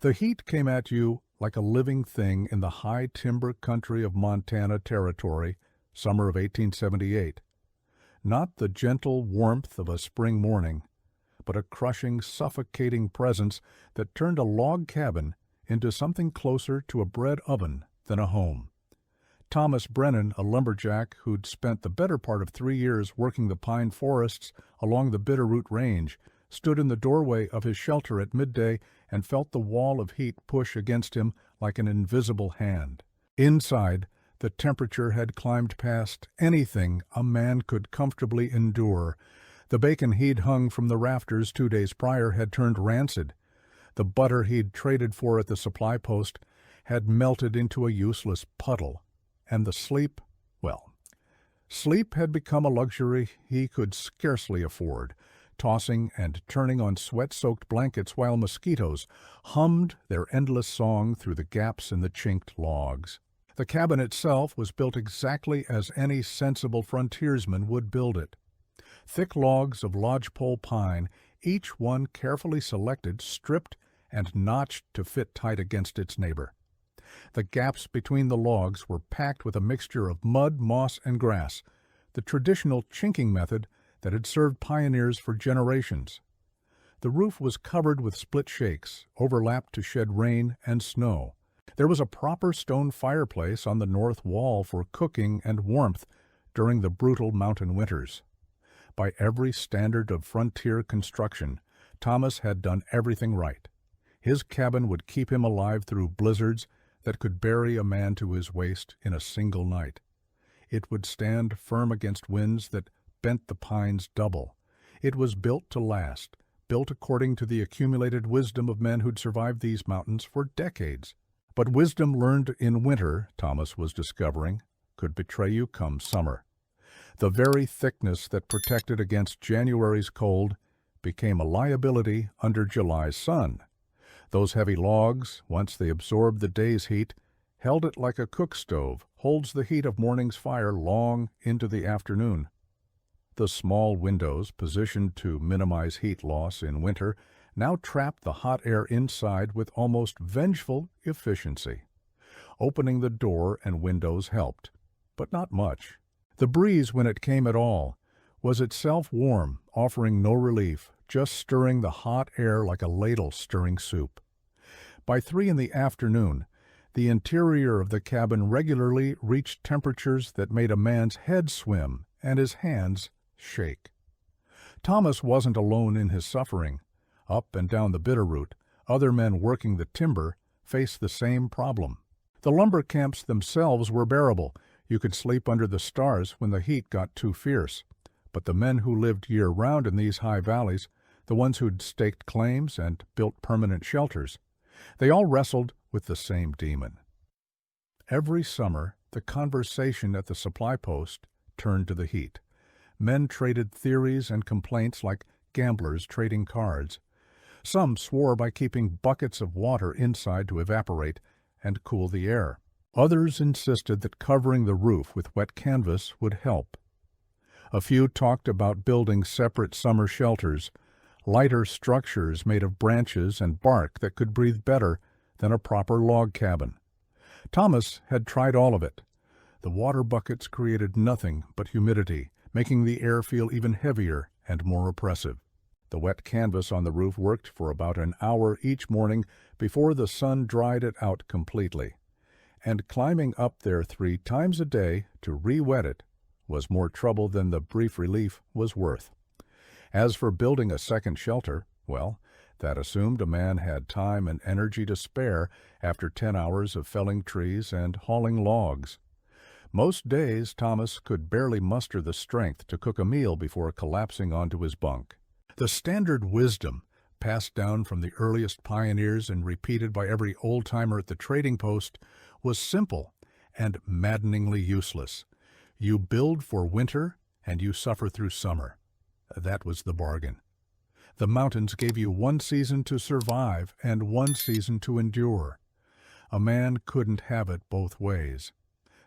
The heat came at you like a living thing in the high timber country of Montana Territory, summer of 1878. Not the gentle warmth of a spring morning, but a crushing, suffocating presence that turned a log cabin into something closer to a bread oven than a home. Thomas Brennan, a lumberjack who'd spent the better part of 3 years working the pine forests along the Bitterroot Range, stood in the doorway of his shelter at midday and felt the wall of heat push against him like an invisible hand. Inside, the temperature had climbed past anything a man could comfortably endure. The bacon he'd hung from the rafters 2 days prior had turned rancid. The butter he'd traded for at the supply post had melted into a useless puddle. And the sleep, well, sleep had become a luxury he could scarcely afford, tossing and turning on sweat-soaked blankets while mosquitoes hummed their endless song through the gaps in the chinked logs. The cabin itself was built exactly as any sensible frontiersman would build it. Thick logs of lodgepole pine, each one carefully selected, stripped, and notched to fit tight against its neighbor. The gaps between the logs were packed with a mixture of mud, moss, and grass, the traditional chinking method that had served pioneers for generations. The roof was covered with split shakes, overlapped to shed rain and snow. There was a proper stone fireplace on the north wall for cooking and warmth during the brutal mountain winters. By every standard of frontier construction, Thomas had done everything right. His cabin would keep him alive through blizzards that could bury a man to his waist in a single night. It would stand firm against winds that bent the pines double. It was built to last, built according to the accumulated wisdom of men who'd survived these mountains for decades. But wisdom learned in winter, Thomas was discovering, could betray you come summer. The very thickness that protected against January's cold became a liability under July's sun. Those heavy logs, once they absorbed the day's heat, held it like a cook stove holds the heat of morning's fire long into the afternoon. The small windows, positioned to minimize heat loss in winter, now trapped the hot air inside with almost vengeful efficiency. Opening the door and windows helped, but not much. The breeze, when it came at all, was itself warm, offering no relief, just stirring the hot air like a ladle stirring soup. By 3 in the afternoon, the interior of the cabin regularly reached temperatures that made a man's head swim and his hands shake. Thomas wasn't alone in his suffering. Up and down the Bitterroot, other men working the timber faced the same problem. The lumber camps themselves were bearable. You could sleep under the stars when the heat got too fierce. But the men who lived year-round in these high valleys, the ones who'd staked claims and built permanent shelters, they all wrestled with the same demon. Every summer, the conversation at the supply post turned to the heat. Men traded theories and complaints like gamblers trading cards. Some swore by keeping buckets of water inside to evaporate and cool the air. Others insisted that covering the roof with wet canvas would help. A few talked about building separate summer shelters, lighter structures made of branches and bark that could breathe better than a proper log cabin. Thomas had tried all of it. The water buckets created nothing but humidity, making the air feel even heavier and more oppressive. The wet canvas on the roof worked for about an hour each morning before the sun dried it out completely. And climbing up there 3 times a day to re-wet it was more trouble than the brief relief was worth. As for building a second shelter, well, that assumed a man had time and energy to spare after 10 hours of felling trees and hauling logs. Most days Thomas could barely muster the strength to cook a meal before collapsing onto his bunk. The standard wisdom, passed down from the earliest pioneers and repeated by every old-timer at the trading post, was simple and maddeningly useless. You build for winter and you suffer through summer. That was the bargain. The mountains gave you 1 season to survive and 1 season to endure. A man couldn't have it both ways.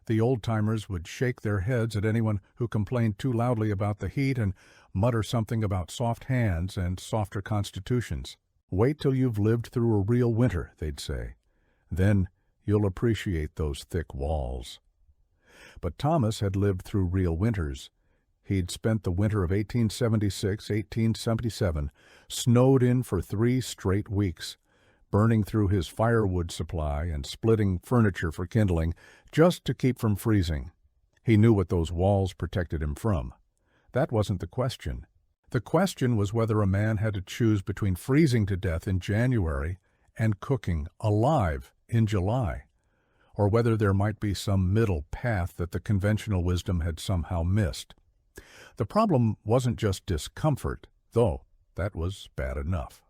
The old-timers would shake their heads at anyone who complained too loudly about the heat and mutter something about soft hands and softer constitutions. Wait till you've lived through a real winter, they'd say. Then you'll appreciate those thick walls. But Thomas had lived through real winters. He'd spent the winter of 1876-1877 snowed in for 3 straight weeks, burning through his firewood supply and splitting furniture for kindling just to keep from freezing. He knew what those walls protected him from. That wasn't the question. The question was whether a man had to choose between freezing to death in January and cooking alive in July, or whether there might be some middle path that the conventional wisdom had somehow missed. The problem wasn't just discomfort, though that was bad enough.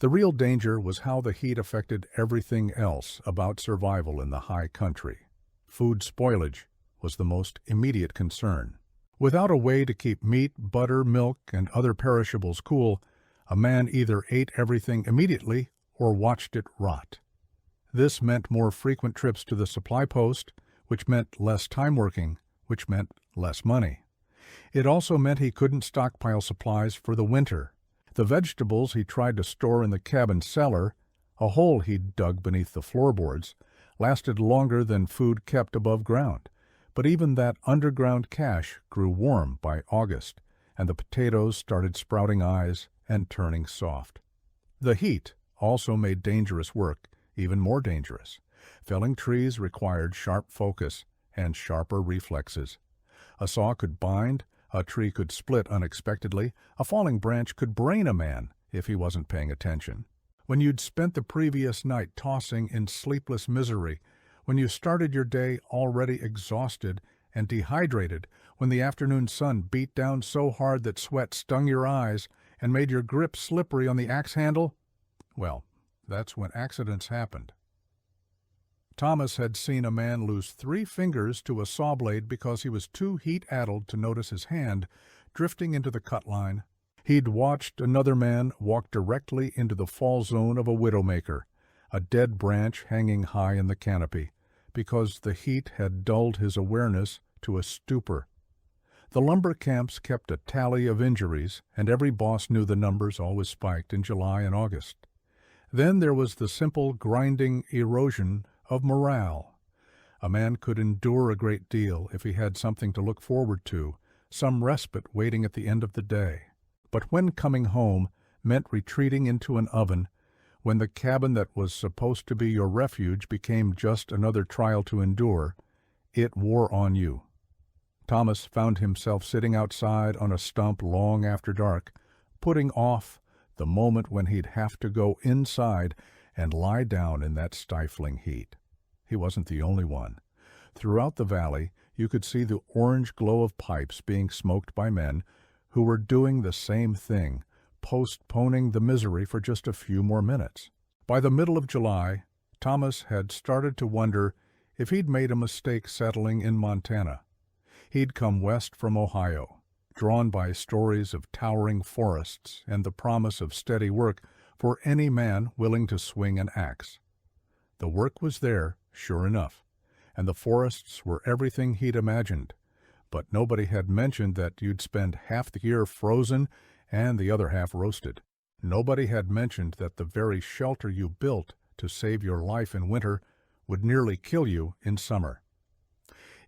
The real danger was how the heat affected everything else about survival in the high country. Food spoilage was the most immediate concern. Without a way to keep meat, butter, milk, and other perishables cool, a man either ate everything immediately or watched it rot. This meant more frequent trips to the supply post, which meant less time working, which meant less money. It also meant he couldn't stockpile supplies for the winter. The vegetables he tried to store in the cabin cellar, a hole he'd dug beneath the floorboards, lasted longer than food kept above ground. But even that underground cache grew warm by August, and the potatoes started sprouting eyes and turning soft. The heat also made dangerous work even more dangerous. Felling trees required sharp focus and sharper reflexes. A saw could bind, a tree could split unexpectedly, a falling branch could brain a man if he wasn't paying attention. When you'd spent the previous night tossing in sleepless misery, when you started your day already exhausted and dehydrated, when the afternoon sun beat down so hard that sweat stung your eyes and made your grip slippery on the axe handle, well, that's when accidents happened. Thomas had seen a man lose 3 fingers to a saw blade because he was too heat-addled to notice his hand drifting into the cut line. He'd watched another man walk directly into the fall zone of a widowmaker, a dead branch hanging high in the canopy, because the heat had dulled his awareness to a stupor. The lumber camps kept a tally of injuries, and every boss knew the numbers always spiked in July and August. Then there was the simple grinding erosion of morale. A man could endure a great deal if he had something to look forward to, some respite waiting at the end of the day. But when coming home meant retreating into an oven, when the cabin that was supposed to be your refuge became just another trial to endure, it wore on you. Thomas found himself sitting outside on a stump long after dark, putting off the moment when he'd have to go inside and lie down in that stifling heat. He wasn't the only one. Throughout the valley, you could see the orange glow of pipes being smoked by men who were doing the same thing, postponing the misery for just a few more minutes. By the middle of July, Thomas had started to wonder if he'd made a mistake settling in Montana. He'd come west from Ohio, drawn by stories of towering forests and the promise of steady work for any man willing to swing an axe. The work was there, sure enough, and the forests were everything he'd imagined, but nobody had mentioned that you'd spend half the year frozen and the other half roasted. Nobody had mentioned that the very shelter you built to save your life in winter would nearly kill you in summer.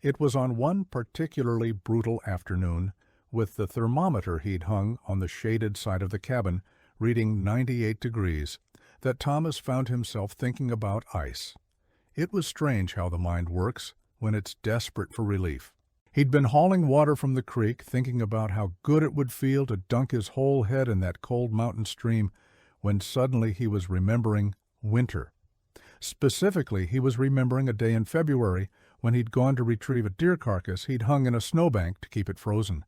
It was on one particularly brutal afternoon, with the thermometer he'd hung on the shaded side of the cabin, reading 98 degrees, that Thomas found himself thinking about ice. It was strange how the mind works when it's desperate for relief. He'd been hauling water from the creek, thinking about how good it would feel to dunk his whole head in that cold mountain stream, when suddenly he was remembering winter. Specifically, he was remembering a day in February when he'd gone to retrieve a deer carcass he'd hung in a snowbank to keep it frozen.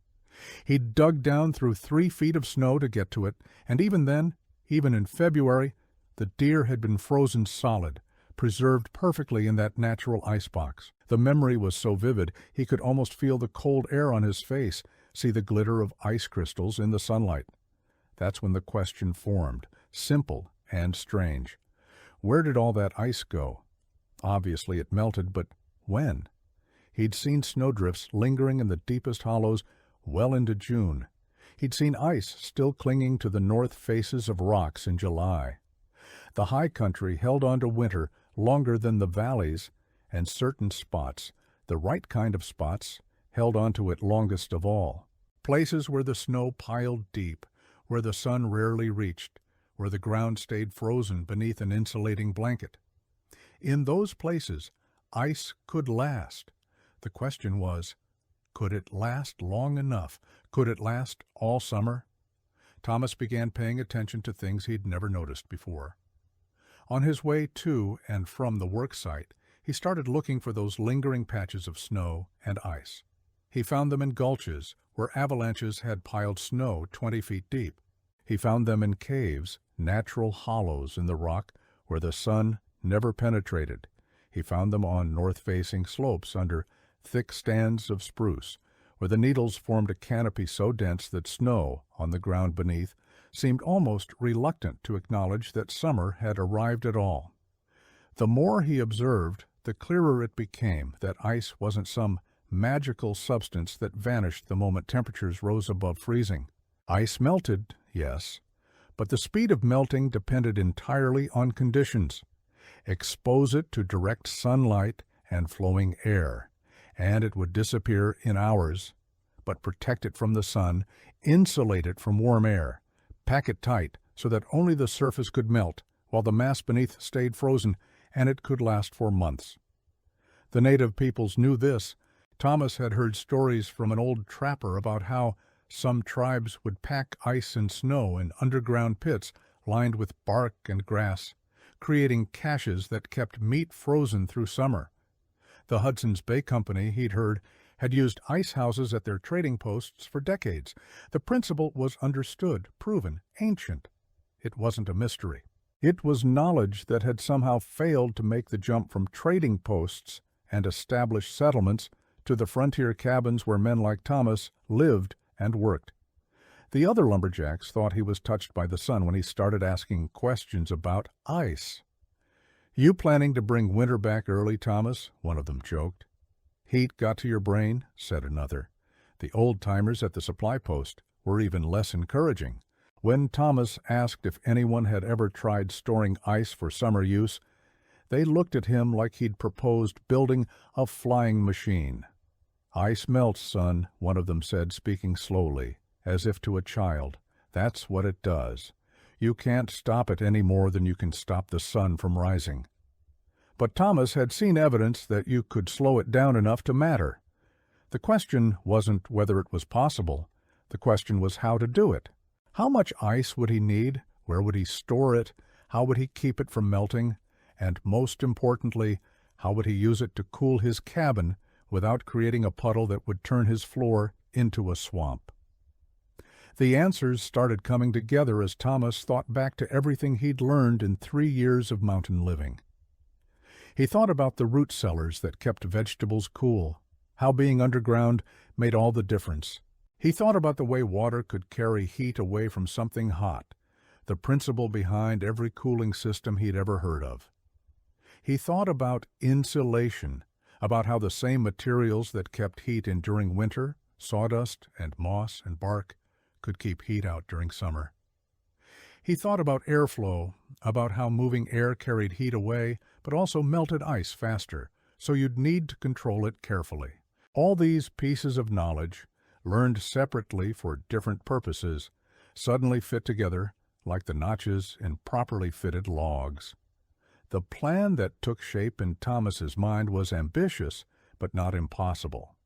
He'd dug down through 3 feet of snow to get to it, and even then, even in February, the deer had been frozen solid, preserved perfectly in that natural icebox. The memory was so vivid he could almost feel the cold air on his face, see the glitter of ice crystals in the sunlight. That's when the question formed, simple and strange. Where did all that ice go? Obviously it melted, but when? He'd seen snowdrifts lingering in the deepest hollows well into June. He'd seen ice still clinging to the north faces of rocks in July. The high country held on to winter longer than the valleys, and certain spots, the right kind of spots, held on to it longest of all. Places where the snow piled deep, where the sun rarely reached, where the ground stayed frozen beneath an insulating blanket. In those places, ice could last. The question was, could it last long enough? Could it last all summer? Thomas began paying attention to things he'd never noticed before. On his way to and from the work site, he started looking for those lingering patches of snow and ice. He found them in gulches where avalanches had piled snow 20 feet deep. He found them in caves, natural hollows in the rock where the sun never penetrated. He found them on north-facing slopes under thick stands of spruce, where the needles formed a canopy so dense that snow on the ground beneath seemed almost reluctant to acknowledge that summer had arrived at all. The more he observed, the clearer it became that ice wasn't some magical substance that vanished the moment temperatures rose above freezing. Ice melted, yes, but the speed of melting depended entirely on conditions. Expose it to direct sunlight and flowing air, and it would disappear in hours. But protect it from the sun, insulate it from warm air, pack it tight so that only the surface could melt while the mass beneath stayed frozen, and it could last for months. The native peoples knew this. Thomas had heard stories from an old trapper about how some tribes would pack ice and snow in underground pits lined with bark and grass, creating caches that kept meat frozen through summer. The Hudson's Bay Company, he'd heard, had used ice houses at their trading posts for decades. The principle was understood, proven, ancient. It wasn't a mystery. It was knowledge that had somehow failed to make the jump from trading posts and established settlements to the frontier cabins where men like Thomas lived and worked. The other lumberjacks thought he was touched by the sun when he started asking questions about ice. "You planning to bring winter back early, Thomas?" one of them joked. "Heat got to your brain?" said another. The old-timers at the supply post were even less encouraging. When Thomas asked if anyone had ever tried storing ice for summer use, they looked at him like he'd proposed building a flying machine. "Ice melts, son," one of them said, speaking slowly, as if to a child. "That's what it does. You can't stop it any more than you can stop the sun from rising." But Thomas had seen evidence that you could slow it down enough to matter. The question wasn't whether it was possible. The question was how to do it. How much ice would he need? Where would he store it? How would he keep it from melting? And most importantly, how would he use it to cool his cabin without creating a puddle that would turn his floor into a swamp? The answers started coming together as Thomas thought back to everything he'd learned in 3 years of mountain living. He thought about the root cellars that kept vegetables cool, how being underground made all the difference. He thought about the way water could carry heat away from something hot, the principle behind every cooling system he'd ever heard of. He thought about insulation, about how the same materials that kept heat in during winter, sawdust and moss and bark, could keep heat out during summer. He thought about airflow, about how moving air carried heat away, but also melted ice faster, so you'd need to control it carefully. All these pieces of knowledge, learned separately for different purposes, suddenly fit together like the notches in properly fitted logs. The plan that took shape in Thomas's mind was ambitious, but not impossible.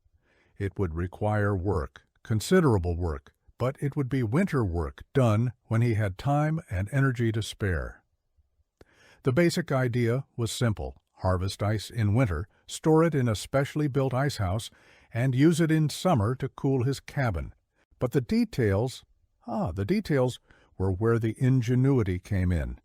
It would require work, considerable work, but it would be winter work done when he had time and energy to spare. The basic idea was simple: harvest ice in winter, store it in a specially built ice house, and use it in summer to cool his cabin. But the details were where the ingenuity came in.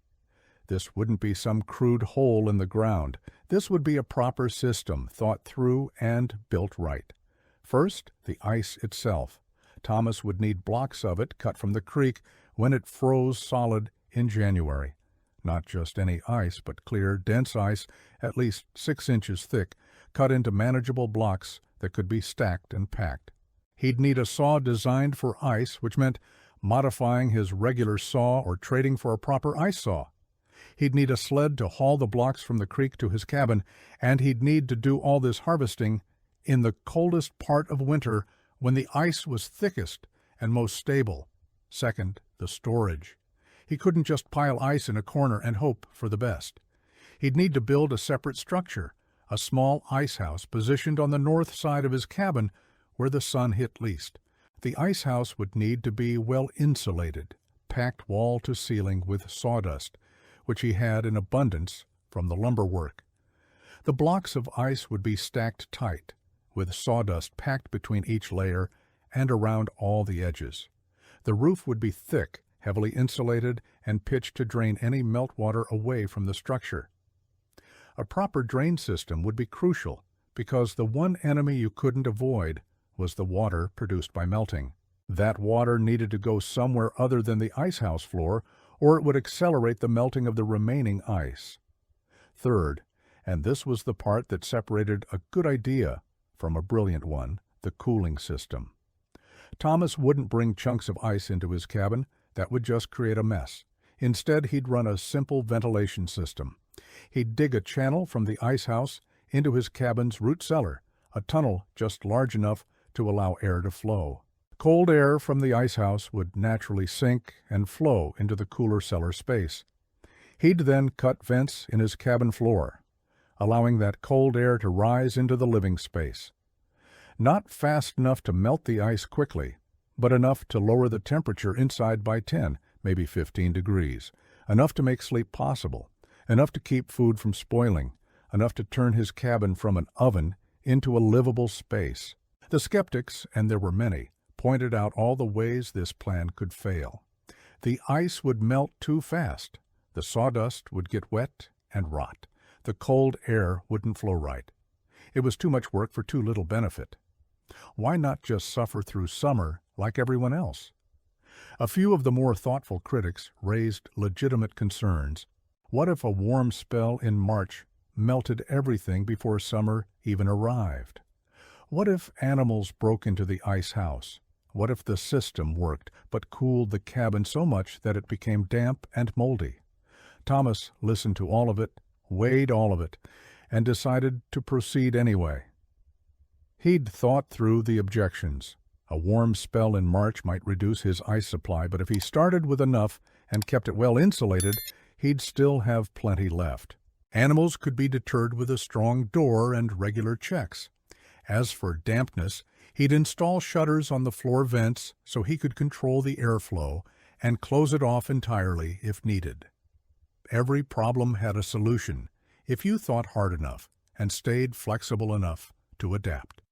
This wouldn't be some crude hole in the ground. This would be a proper system, thought through and built right. First, the ice itself. Thomas would need blocks of it cut from the creek when it froze solid in January. Not just any ice, but clear, dense ice, at least 6 inches thick, cut into manageable blocks that could be stacked and packed. He'd need a saw designed for ice, which meant modifying his regular saw or trading for a proper ice saw. He'd need a sled to haul the blocks from the creek to his cabin, and he'd need to do all this harvesting in the coldest part of winter when the ice was thickest and most stable. Second, the storage. He couldn't just pile ice in a corner and hope for the best. He'd need to build a separate structure, a small ice house positioned on the north side of his cabin where the sun hit least. The ice house would need to be well insulated, packed wall to ceiling with sawdust, which he had in abundance from the lumber work. The blocks of ice would be stacked tight, with sawdust packed between each layer and around all the edges. The roof would be thick, heavily insulated, and pitched to drain any meltwater away from the structure. A proper drain system would be crucial because the one enemy you couldn't avoid was the water produced by melting. That water needed to go somewhere other than the ice house floor, or it would accelerate the melting of the remaining ice. Third, and this was the part that separated a good idea from a brilliant one, the cooling system. Thomas wouldn't bring chunks of ice into his cabin. That would just create a mess. Instead, he'd run a simple ventilation system. He'd dig a channel from the ice house into his cabin's root cellar, a tunnel just large enough to allow air to flow. Cold air from the ice house would naturally sink and flow into the cooler cellar space. He'd then cut vents in his cabin floor, allowing that cold air to rise into the living space. Not fast enough to melt the ice quickly, but enough to lower the temperature inside by 10, maybe 15 degrees, enough to make sleep possible, enough to keep food from spoiling, enough to turn his cabin from an oven into a livable space. The skeptics, and there were many, pointed out all the ways this plan could fail. The ice would melt too fast. The sawdust would get wet and rot. The cold air wouldn't flow right. It was too much work for too little benefit. Why not just suffer through summer like everyone else? A few of the more thoughtful critics raised legitimate concerns. What if a warm spell in March melted everything before summer even arrived? What if animals broke into the ice house? What if the system worked but cooled the cabin so much that it became damp and moldy? Thomas listened to all of it, weighed all of it, and decided to proceed anyway. He'd thought through the objections. A warm spell in March might reduce his ice supply, but if he started with enough and kept it well insulated, he'd still have plenty left. Animals could be deterred with a strong door and regular checks. As for dampness, he'd install shutters on the floor vents so he could control the airflow and close it off entirely if needed. Every problem had a solution if you thought hard enough and stayed flexible enough to adapt.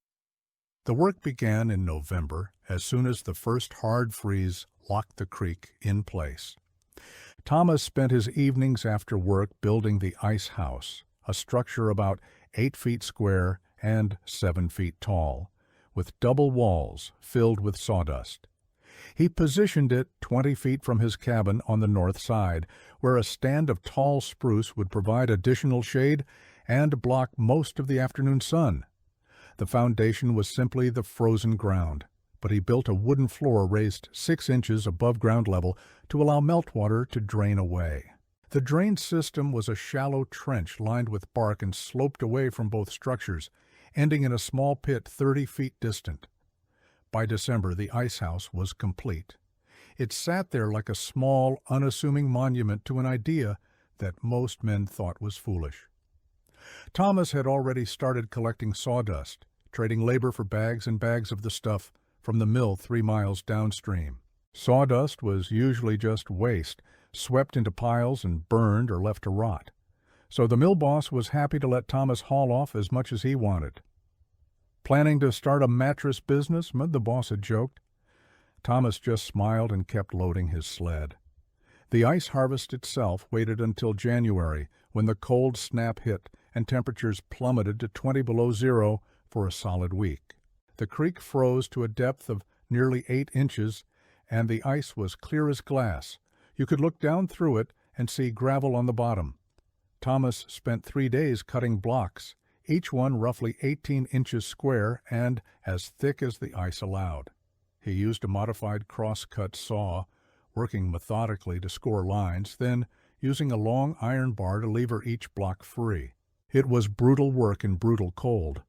The work began in November as soon as the first hard freeze locked the creek in place. Thomas spent his evenings after work building the ice house, a structure about 8 feet square and 7 feet tall, with double walls filled with sawdust. He positioned it 20 feet from his cabin on the north side, where a stand of tall spruce would provide additional shade and block most of the afternoon sun. The foundation was simply the frozen ground, but he built a wooden floor raised 6 inches above ground level to allow meltwater to drain away. The drain system was a shallow trench lined with bark and sloped away from both structures, ending in a small pit 30 feet distant. By December, the ice house was complete. It sat there like a small, unassuming monument to an idea that most men thought was foolish. Thomas had already started collecting sawdust, trading labor for bags and bags of the stuff from the mill 3 miles downstream. Sawdust was usually just waste, swept into piles and burned or left to rot. So the mill boss was happy to let Thomas haul off as much as he wanted. "Planning to start a mattress business?" the boss had joked. Thomas just smiled and kept loading his sled. The ice harvest itself waited until January, when the cold snap hit and temperatures plummeted to 20 below zero for a solid week. The creek froze to a depth of nearly 8 inches, and the ice was clear as glass. You could look down through it and see gravel on the bottom. Thomas spent 3 days cutting blocks, each one roughly 18 inches square and as thick as the ice allowed. He used a modified cross-cut saw, working methodically to score lines, then using a long iron bar to lever each block free. It was brutal work in brutal cold,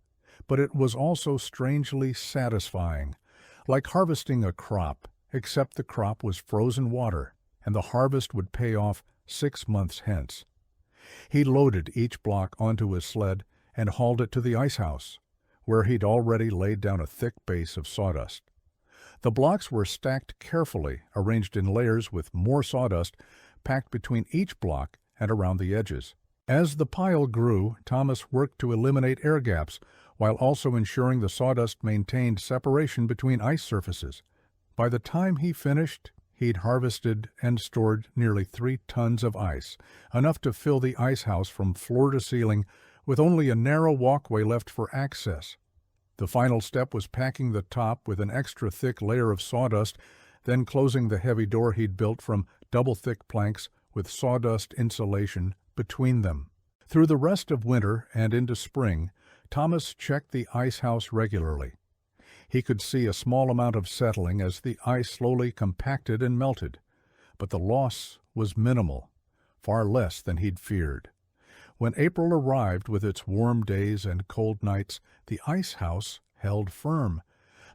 but it was also strangely satisfying, like harvesting a crop, except the crop was frozen water, and the harvest would pay off 6 months hence. He loaded each block onto his sled and hauled it to the ice house, where he'd already laid down a thick base of sawdust. The blocks were stacked carefully, arranged in layers with more sawdust packed between each block and around the edges. As the pile grew, Thomas worked to eliminate air gaps, while also ensuring the sawdust maintained separation between ice surfaces. By the time he finished, he'd harvested and stored nearly 3 tons of ice, enough to fill the ice house from floor to ceiling, with only a narrow walkway left for access. The final step was packing the top with an extra thick layer of sawdust, then closing the heavy door he'd built from double-thick planks with sawdust insulation between them. Through the rest of winter and into spring, Thomas checked the ice house regularly. He could see a small amount of settling as the ice slowly compacted and melted, but the loss was minimal, far less than he'd feared. When April arrived with its warm days and cold nights, the ice house held firm.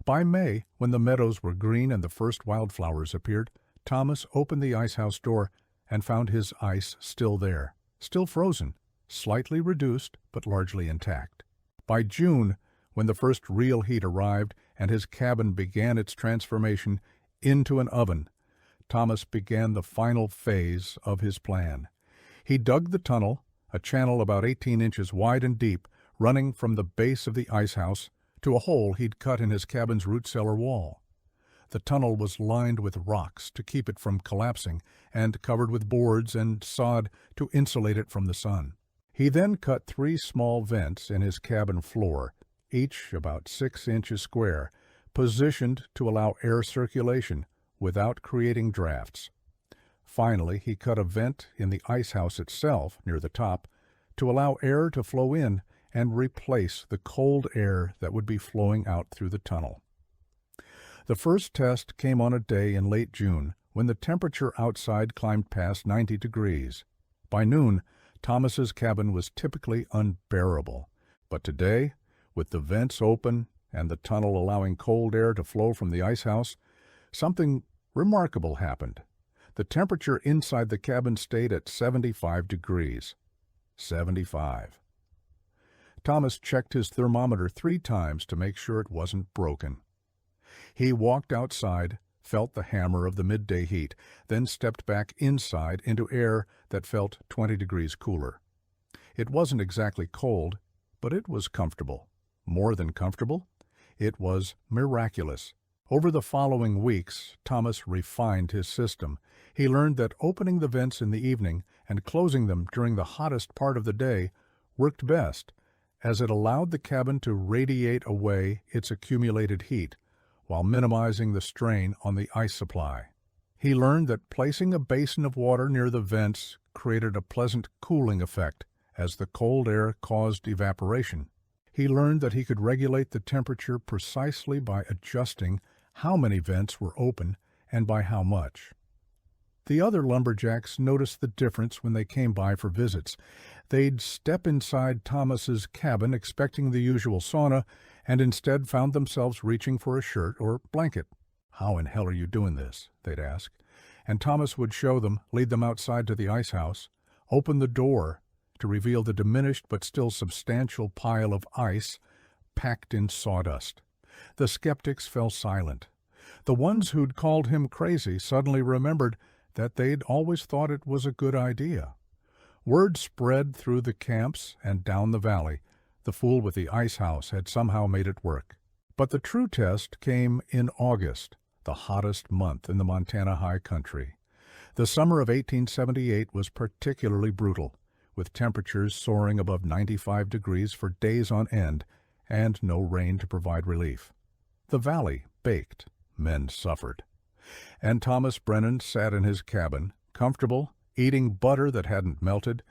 By May, when the meadows were green and the first wildflowers appeared, Thomas opened the ice house door and found his ice still there, still frozen, slightly reduced but largely intact. By June, when the first real heat arrived and his cabin began its transformation into an oven, Thomas began the final phase of his plan. He dug the tunnel, a channel about 18 inches wide and deep, running from the base of the ice house to a hole he'd cut in his cabin's root cellar wall. The tunnel was lined with rocks to keep it from collapsing and covered with boards and sod to insulate it from the sun. He then cut 3 small vents in his cabin floor, each about 6 inches square, positioned to allow air circulation without creating drafts. Finally, he cut a vent in the ice house itself, near the top, to allow air to flow in and replace the cold air that would be flowing out through the tunnel. The first test came on a day in late June, when the temperature outside climbed past 90 degrees. By noon, Thomas's cabin was typically unbearable, but today, with the vents open and the tunnel allowing cold air to flow from the ice house, something remarkable happened. The temperature inside the cabin stayed at 75 degrees. 75. Thomas checked his thermometer 3 times to make sure it wasn't broken. He walked outside, felt the hammer of the midday heat, then stepped back inside into air that felt 20 degrees cooler. It wasn't exactly cold, but it was comfortable. More than comfortable, it was miraculous. Over the following weeks, Thomas refined his system. He learned that opening the vents in the evening and closing them during the hottest part of the day worked best, as it allowed the cabin to radiate away its accumulated heat, while minimizing the strain on the ice supply. He learned that placing a basin of water near the vents created a pleasant cooling effect, as the cold air caused evaporation. He learned that he could regulate the temperature precisely by adjusting how many vents were open and by how much. The other lumberjacks noticed the difference when they came by for visits. They'd step inside Thomas's cabin expecting the usual sauna, and instead found themselves reaching for a shirt or blanket. "How in hell are you doing this?" they'd ask. And Thomas would show them, lead them outside to the ice house, open the door to reveal the diminished but still substantial pile of ice packed in sawdust. The skeptics fell silent. The ones who'd called him crazy suddenly remembered that they'd always thought it was a good idea. Word spread through the camps and down the valley. The fool with the ice house had somehow made it work. But the true test came in August, the hottest month in the Montana high country. The summer of 1878 was particularly brutal, with temperatures soaring above 95 degrees for days on end, and no rain to provide relief. The valley baked, men suffered. And Thomas Brennan sat in his cabin, comfortable, eating butter that hadn't melted,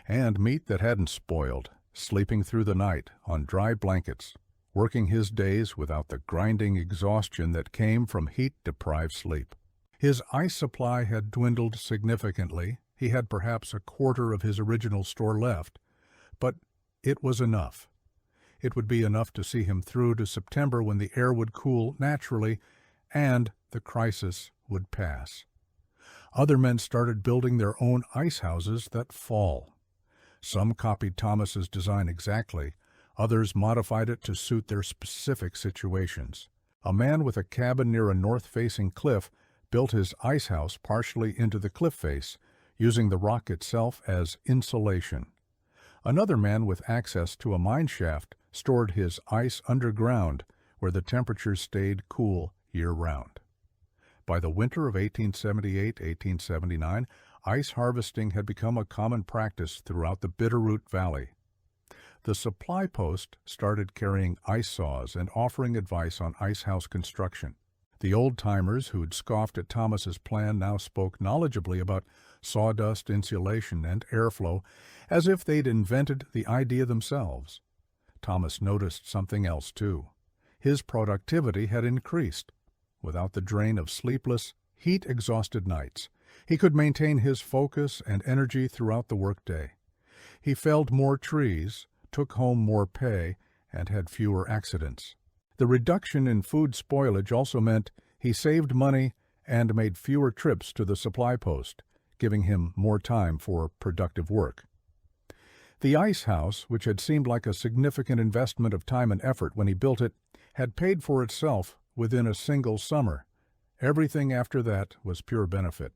and meat that hadn't spoiled, sleeping through the night on dry blankets, working his days without the grinding exhaustion that came from heat-deprived sleep. His ice supply had dwindled significantly. He had perhaps a quarter of his original store left, but it was enough. It would be enough to see him through to September, when the air would cool naturally and the crisis would pass. Other men started building their own ice houses that fall. Some copied Thomas's design exactly, others modified it to suit their specific situations. A man with a cabin near a north-facing cliff built his ice house partially into the cliff face, using the rock itself as insulation. Another man with access to a mine shaft stored his ice underground, where the temperatures stayed cool year-round. By the winter of 1878-1879, ice harvesting had become a common practice throughout the Bitterroot Valley. The supply post started carrying ice saws and offering advice on ice house construction. The old-timers who'd scoffed at Thomas's plan now spoke knowledgeably about sawdust insulation and airflow, as if they'd invented the idea themselves. Thomas noticed something else, too. His productivity had increased. Without the drain of sleepless, heat-exhausted nights, he could maintain his focus and energy throughout the workday. He felled more trees, took home more pay, and had fewer accidents. The reduction in food spoilage also meant he saved money and made fewer trips to the supply post, giving him more time for productive work. The ice house, which had seemed like a significant investment of time and effort when he built it, had paid for itself within a single summer. Everything after that was pure benefit.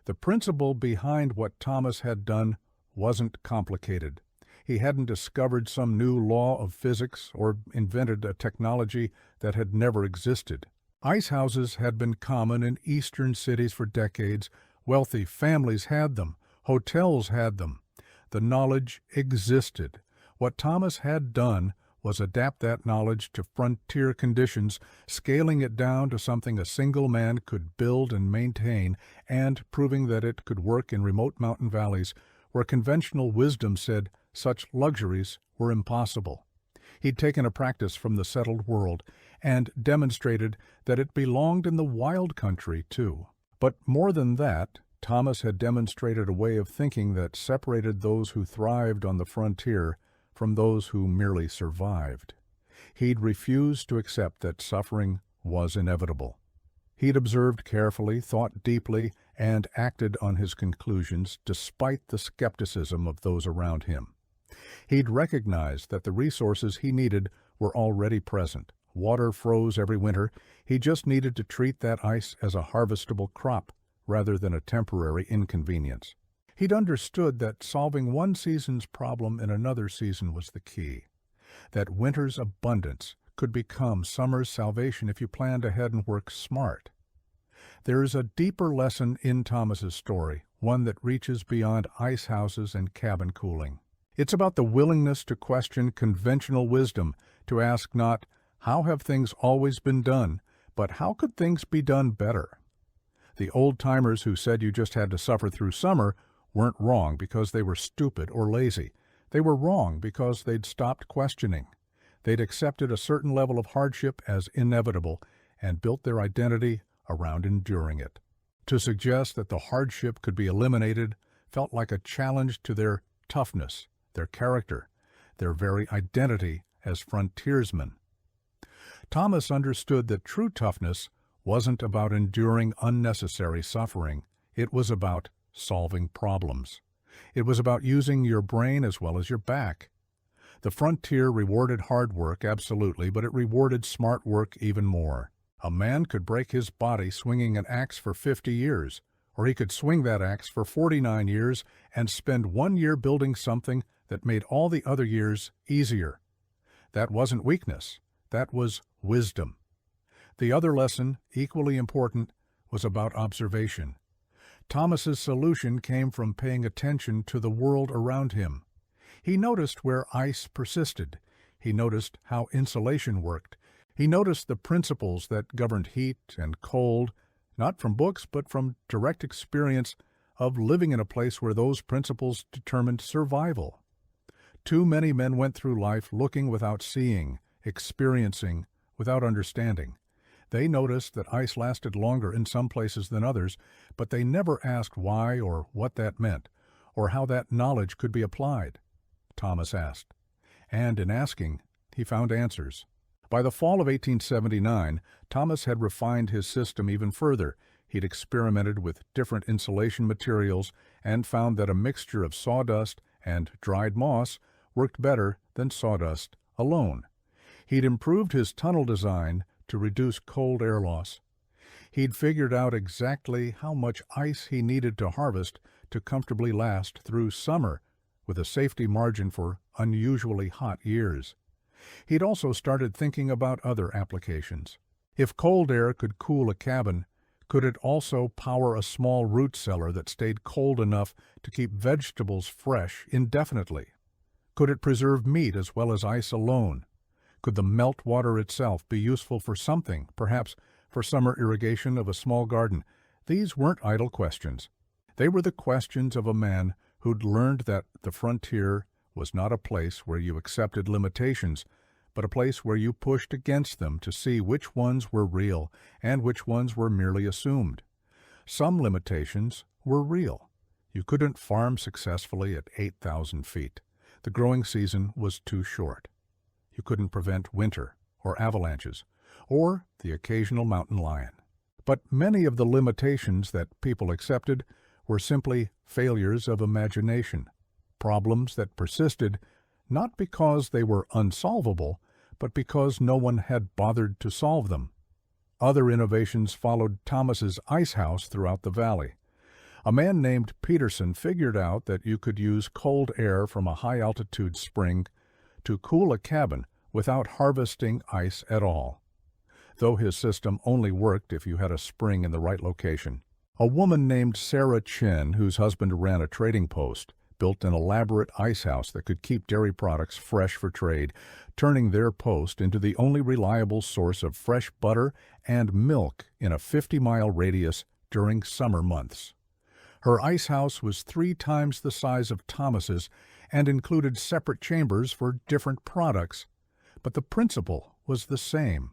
The principle behind what Thomas had done wasn't complicated. He hadn't discovered some new law of physics or invented a technology that had never existed. Ice houses had been common in eastern cities for decades. Wealthy families had them. Hotels had them. The knowledge existed. What Thomas had done was adapt that knowledge to frontier conditions, scaling it down to something a single man could build and maintain, and proving that it could work in remote mountain valleys where conventional wisdom said such luxuries were impossible. He'd taken a practice from the settled world and demonstrated that it belonged in the wild country, too. But more than that, Thomas had demonstrated a way of thinking that separated those who thrived on the frontier from those who merely survived. He'd refused to accept that suffering was inevitable. He'd observed carefully, thought deeply, and acted on his conclusions despite the skepticism of those around him. He'd recognized that the resources he needed were already present. Water froze every winter. He just needed to treat that ice as a harvestable crop rather than a temporary inconvenience. He'd understood that solving one season's problem in another season was the key, that winter's abundance could become summer's salvation if you planned ahead and worked smart. There is a deeper lesson in Thomas's story, one that reaches beyond ice houses and cabin cooling. It's about the willingness to question conventional wisdom, to ask not, how have things always been done, but how could things be done better? The old-timers who said you just had to suffer through summer weren't wrong because they were stupid or lazy. They were wrong because they'd stopped questioning. They'd accepted a certain level of hardship as inevitable and built their identity around enduring it. To suggest that the hardship could be eliminated felt like a challenge to their toughness, their character, their very identity as frontiersmen. Thomas understood that true toughness wasn't about enduring unnecessary suffering. It was about solving problems. It was about using your brain as well as your back. The frontier rewarded hard work, absolutely, but it rewarded smart work even more. A man could break his body swinging an axe for 50 years, or he could swing that axe for 49 years and spend 1 year building something that made all the other years easier. That wasn't weakness. That was wisdom. The other lesson, equally important, was about observation. Thomas's solution came from paying attention to the world around him. He noticed where ice persisted. He noticed how insulation worked. He noticed the principles that governed heat and cold, not from books but from direct experience of living in a place where those principles determined survival. Too many men went through life looking without seeing, experiencing without understanding. They noticed that ice lasted longer in some places than others, but they never asked why or what that meant, or how that knowledge could be applied. Thomas asked, and in asking, he found answers. By the fall of 1879, Thomas had refined his system even further. He'd experimented with different insulation materials and found that a mixture of sawdust and dried moss worked better than sawdust alone. He'd improved his tunnel design to reduce cold air loss. He'd figured out exactly how much ice he needed to harvest to comfortably last through summer, with a safety margin for unusually hot years. He'd also started thinking about other applications. If cold air could cool a cabin, could it also power a small root cellar that stayed cold enough to keep vegetables fresh indefinitely? Could it preserve meat as well as ice alone? Could the melt water itself be useful for something, perhaps for summer irrigation of a small garden? These weren't idle questions. They were the questions of a man who'd learned that the frontier was not a place where you accepted limitations, but a place where you pushed against them to see which ones were real and which ones were merely assumed. Some limitations were real. You couldn't farm successfully at 8,000 feet. The growing season was too short. You couldn't prevent winter or avalanches or the occasional mountain lion. But many of the limitations that people accepted were simply failures of imagination, problems that persisted not because they were unsolvable, but because no one had bothered to solve them. Other innovations followed Thomas's ice house throughout the valley. A man named Peterson figured out that you could use cold air from a high-altitude spring to cool a cabin without harvesting ice at all, though his system only worked if you had a spring in the right location. A woman named Sarah Chin, whose husband ran a trading post, built an elaborate ice house that could keep dairy products fresh for trade, turning their post into the only reliable source of fresh butter and milk in a 50-mile radius during summer months. Her ice house was 3 times the size of Thomas's and included separate chambers for different products, but the principle was the same.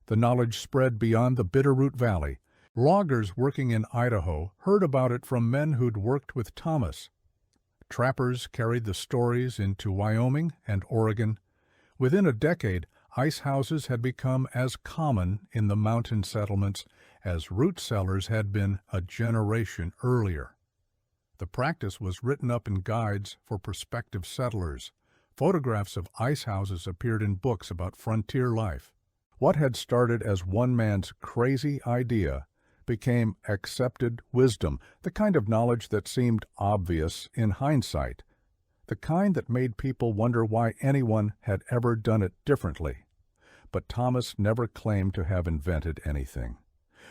The knowledge spread beyond the Bitterroot Valley. Loggers working in Idaho heard about it from men who'd worked with Thomas. Trappers carried the stories into Wyoming and Oregon. Within a decade, ice houses had become as common in the mountain settlements as root cellars had been a generation earlier. The practice was written up in guides for prospective settlers. Photographs of ice houses appeared in books about frontier life. What had started as one man's crazy idea became accepted wisdom, the kind of knowledge that seemed obvious in hindsight, the kind that made people wonder why anyone had ever done it differently. But Thomas never claimed to have invented anything.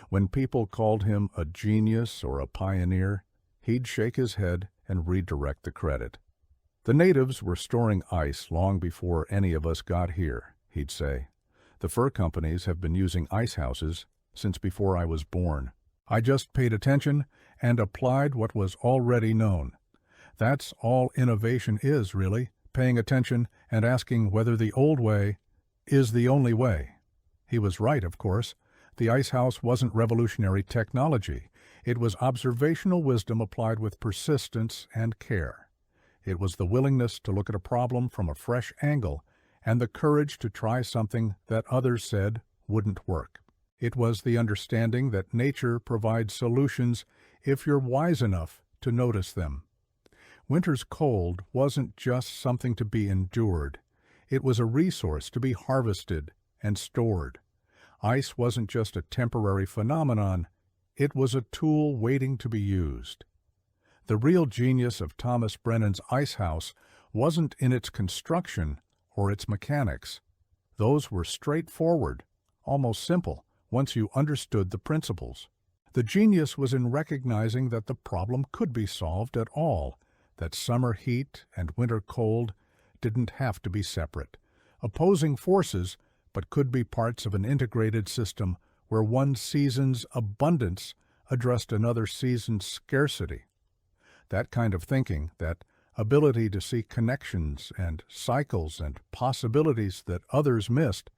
When people called him a genius or a pioneer, he'd shake his head and redirect the credit. The natives were storing ice long before any of us got here, he'd say. The fur companies have been using ice houses since before I was born. I just paid attention and applied what was already known. That's all innovation is, really, paying attention and asking whether the old way is the only way. He was right, of course. The ice house wasn't revolutionary technology. It was observational wisdom applied with persistence and care. It was the willingness to look at a problem from a fresh angle and the courage to try something that others said wouldn't work. It was the understanding that nature provides solutions if you're wise enough to notice them. Winter's cold wasn't just something to be endured. It was a resource to be harvested and stored. Ice wasn't just a temporary phenomenon. It was a tool waiting to be used. The real genius of Thomas Brennan's ice house wasn't in its construction or its mechanics. Those were straightforward, almost simple, once you understood the principles. The genius was in recognizing that the problem could be solved at all, that summer heat and winter cold didn't have to be separate, opposing forces, but could be parts of an integrated system where one season's abundance addressed another season's scarcity. That kind of thinking, that ability to see connections and cycles and possibilities that others missed,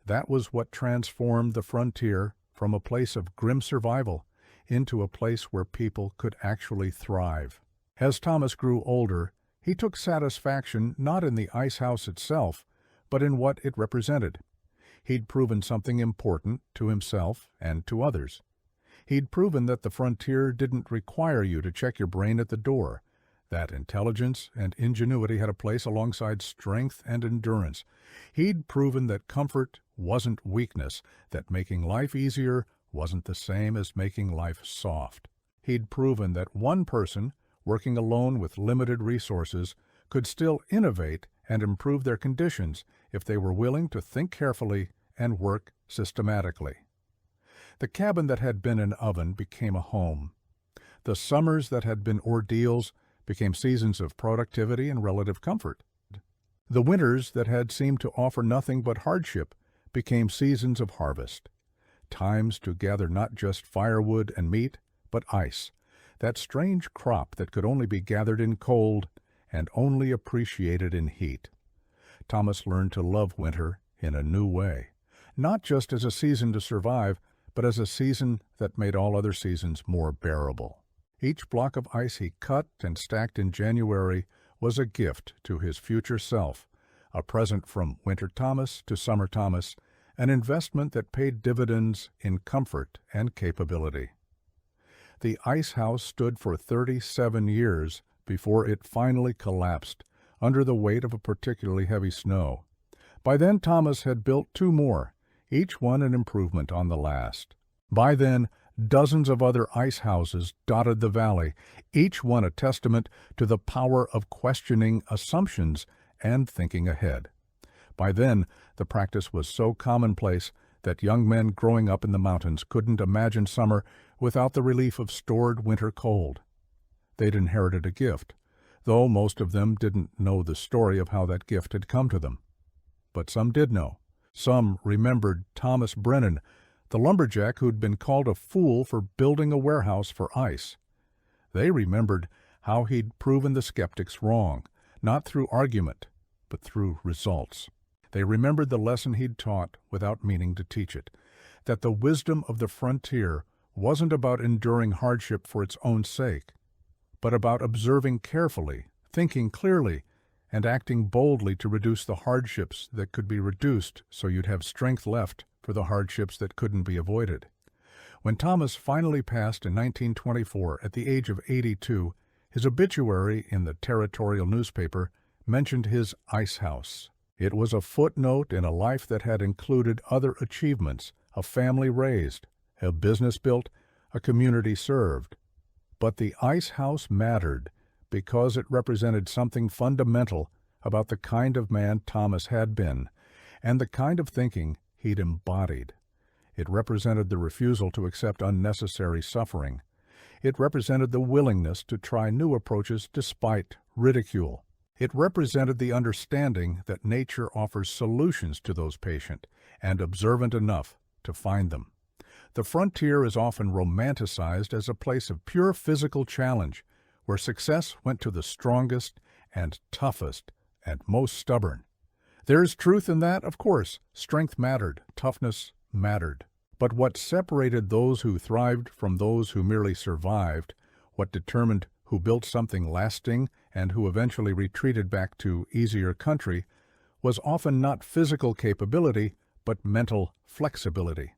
that was what transformed the frontier from a place of grim survival into a place where people could actually thrive. As Thomas grew older, he took satisfaction not in the ice house itself, but in what it represented. He'd proven something important to himself and to others. He'd proven that the frontier didn't require you to check your brain at the door, that intelligence and ingenuity had a place alongside strength and endurance. He'd proven that comfort wasn't weakness, that making life easier wasn't the same as making life soft. He'd proven that one person, working alone with limited resources, could still innovate and improve their conditions if they were willing to think carefully and work systematically. The cabin that had been an oven became a home. The summers that had been ordeals became seasons of productivity and relative comfort. The winters that had seemed to offer nothing but hardship became seasons of harvest, times to gather not just firewood and meat, but ice, that strange crop that could only be gathered in cold and only appreciated in heat. Thomas learned to love winter in a new way, not just as a season to survive, but as a season that made all other seasons more bearable. Each block of ice he cut and stacked in January was a gift to his future self, a present from Winter Thomas to Summer Thomas, an investment that paid dividends in comfort and capability. The ice house stood for 37 years before it finally collapsed under the weight of a particularly heavy snow. By then Thomas had built two more, each one an improvement on the last. By then, dozens of other ice houses dotted the valley, each one a testament to the power of questioning assumptions and thinking ahead. By then, the practice was so commonplace that young men growing up in the mountains couldn't imagine summer without the relief of stored winter cold. They'd inherited a gift, though most of them didn't know the story of how that gift had come to them. But some did know. Some remembered Thomas Brennan, the lumberjack who'd been called a fool for building a warehouse for ice. They remembered how he'd proven the skeptics wrong, not through argument, but through results. They remembered the lesson he'd taught without meaning to teach it, that the wisdom of the frontier wasn't about enduring hardship for its own sake, but about observing carefully, thinking clearly, and acting boldly to reduce the hardships that could be reduced so you'd have strength left for the hardships that couldn't be avoided. When Thomas finally passed in 1924 at the age of 82, his obituary in the territorial newspaper mentioned his ice house. It was a footnote in a life that had included other achievements, a family raised, a business built, a community served. But the ice house mattered because it represented something fundamental about the kind of man Thomas had been and the kind of thinking he'd embodied. It represented the refusal to accept unnecessary suffering. It represented the willingness to try new approaches despite ridicule. It represented the understanding that nature offers solutions to those patient and observant enough to find them. The frontier is often romanticized as a place of pure physical challenge, where success went to the strongest and toughest and most stubborn. There's truth in that, of course. Strength mattered, toughness mattered. But what separated those who thrived from those who merely survived, what determined who built something lasting and who eventually retreated back to easier country, was often not physical capability, but mental flexibility.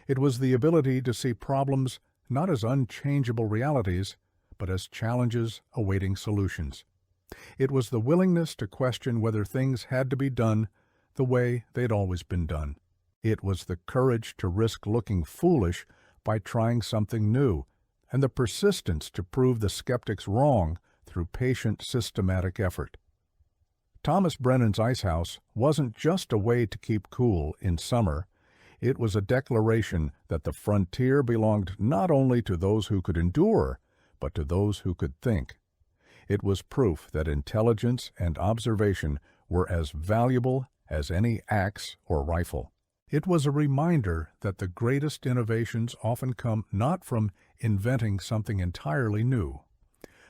It was the ability to see problems not as unchangeable realities, but as challenges awaiting solutions. It was the willingness to question whether things had to be done the way they'd always been done. It was the courage to risk looking foolish by trying something new, and the persistence to prove the skeptics wrong through patient, systematic effort. Thomas Brennan's ice house wasn't just a way to keep cool in summer. It was a declaration that the frontier belonged not only to those who could endure, but to those who could think. It was proof that intelligence and observation were as valuable as any axe or rifle. It was a reminder that the greatest innovations often come not from inventing something entirely new,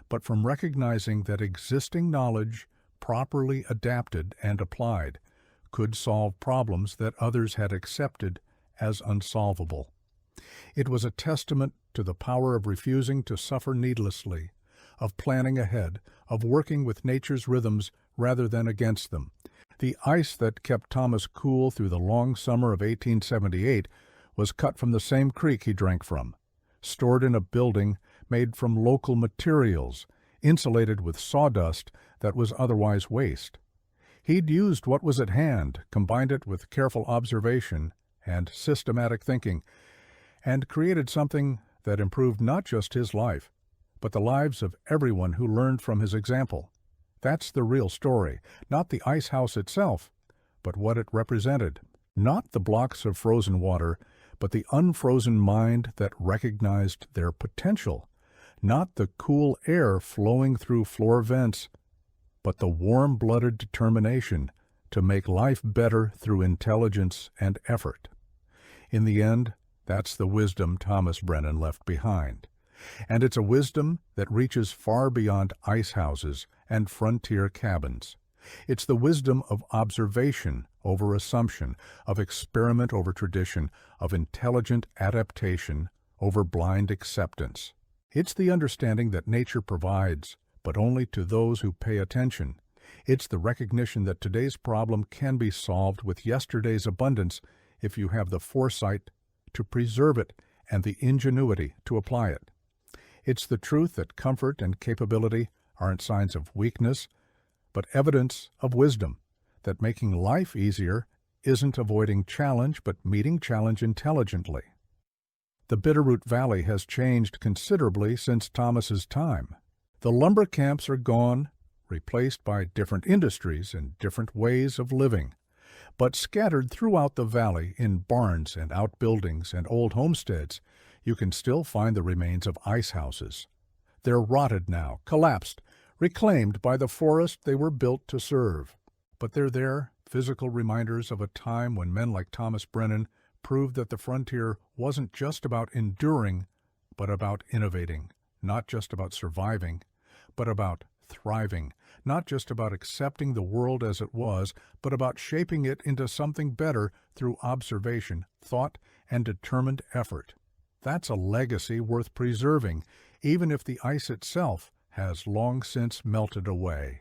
but from recognizing that existing knowledge, properly adapted and applied, could solve problems that others had accepted as unsolvable. It was a testament to the power of refusing to suffer needlessly, of planning ahead, of working with nature's rhythms rather than against them. The ice that kept Thomas cool through the long summer of 1878 was cut from the same creek he drank from, stored in a building made from local materials, insulated with sawdust that was otherwise waste. He'd used what was at hand, combined it with careful observation and systematic thinking, and created something that improved not just his life, but the lives of everyone who learned from his example. That's the real story, not the ice house itself, but what it represented. Not the blocks of frozen water, but the unfrozen mind that recognized their potential. Not the cool air flowing through floor vents, but the warm-blooded determination to make life better through intelligence and effort. In the end, that's the wisdom Thomas Brennan left behind. And it's a wisdom that reaches far beyond ice houses and frontier cabins. It's the wisdom of observation over assumption, of experiment over tradition, of intelligent adaptation over blind acceptance. It's the understanding that nature provides, but only to those who pay attention. It's the recognition that today's problem can be solved with yesterday's abundance if you have the foresight to preserve it and the ingenuity to apply it. It's the truth that comfort and capability aren't signs of weakness, but evidence of wisdom, that making life easier isn't avoiding challenge, but meeting challenge intelligently. The Bitterroot Valley has changed considerably since Thomas's time. The lumber camps are gone, replaced by different industries and different ways of living. But scattered throughout the valley in barns and outbuildings and old homesteads, you can still find the remains of ice houses. They're rotted now, collapsed, reclaimed by the forest they were built to serve. But they're there, physical reminders of a time when men like Thomas Brennan proved that the frontier wasn't just about enduring, but about innovating, not just about surviving, but about thriving, not just about accepting the world as it was, but about shaping it into something better through observation, thought, and determined effort. That's a legacy worth preserving, even if the ice itself has long since melted away.